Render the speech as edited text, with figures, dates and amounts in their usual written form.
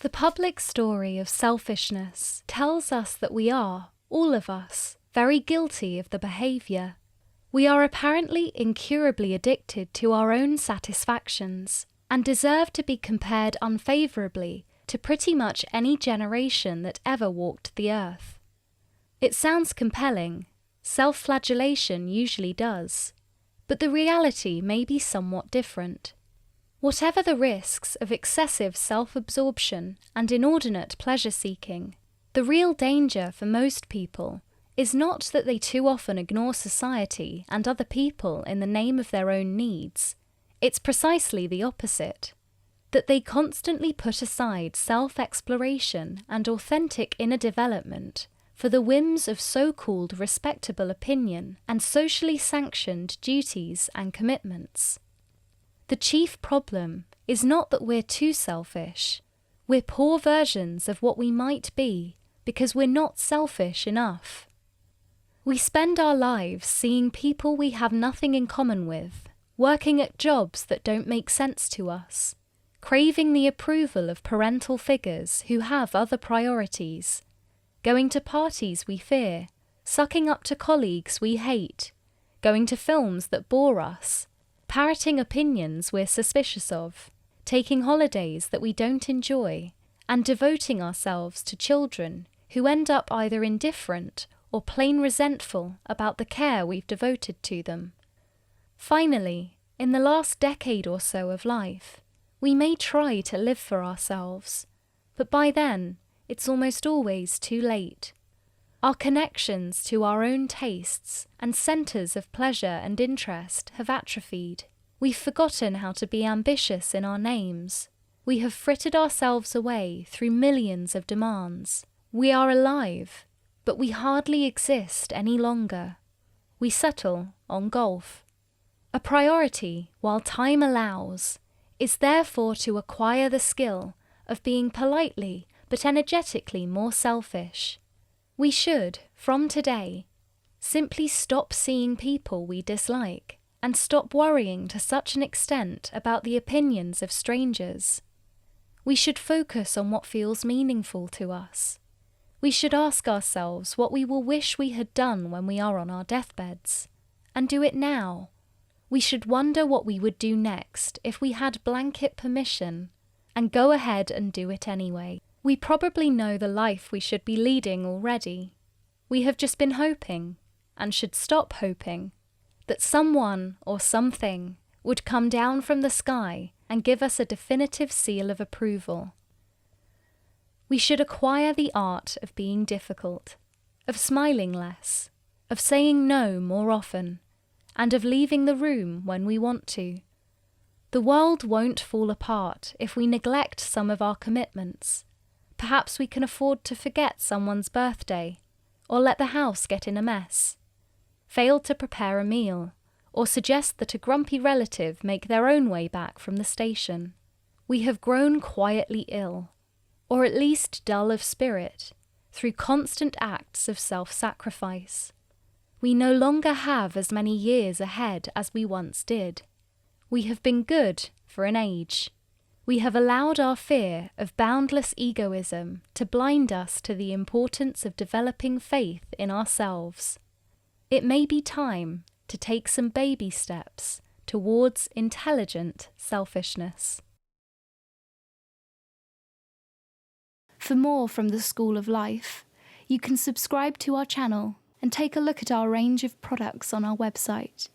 The public story of selfishness tells us that we are, all of us, very guilty of the behaviour. We are apparently incurably addicted to our own satisfactions and deserve to be compared unfavourably to pretty much any generation that ever walked the earth. It sounds compelling. Self-flagellation usually does. But the reality may be somewhat different. Whatever the risks of excessive self-absorption and inordinate pleasure-seeking, the real danger for most people is not that they too often ignore society and other people in the name of their own needs. It's precisely the opposite. That they constantly put aside self-exploration and authentic inner development for the whims of so-called respectable opinion and socially sanctioned duties and commitments. The chief problem is not that we're too selfish. We're poor versions of what we might be because we're not selfish enough. We spend our lives seeing people we have nothing in common with, working at jobs that don't make sense to us, craving the approval of parental figures who have other priorities, going to parties we fear, sucking up to colleagues we hate, going to films that bore us, parroting opinions we're suspicious of, taking holidays that we don't enjoy, and devoting ourselves to children who end up either indifferent or plain resentful about the care we've devoted to them. Finally, in the last decade or so of life, we may try to live for ourselves, but by then, it's almost always too late. Our connections to our own tastes and centres of pleasure and interest have atrophied. We've forgotten how to be ambitious in our names. We have frittered ourselves away through millions of demands. We are alive, but we hardly exist any longer. We settle on golf. A priority, while time allows, is therefore to acquire the skill of being politely but energetically more selfish. We should, from today, simply stop seeing people we dislike and stop worrying to such an extent about the opinions of strangers. We should focus on what feels meaningful to us. We should ask ourselves what we will wish we had done when we are on our deathbeds, and do it now. We should wonder what we would do next if we had blanket permission, and go ahead and do it anyway. We probably know the life we should be leading already. We have just been hoping, and should stop hoping, that someone or something would come down from the sky and give us a definitive seal of approval. We should acquire the art of being difficult, of smiling less, of saying no more often, and of leaving the room when we want to. The world won't fall apart if we neglect some of our commitments. Perhaps we can afford to forget someone's birthday, or let the house get in a mess, fail to prepare a meal, or suggest that a grumpy relative make their own way back from the station. We have grown quietly ill, or at least dull of spirit, through constant acts of self-sacrifice. We no longer have as many years ahead as we once did. We have been good for an age. We have allowed our fear of boundless egoism to blind us to the importance of developing faith in ourselves. It may be time to take some baby steps towards intelligent selfishness. For more from the School of Life, you can subscribe to our channel and take a look at our range of products on our website.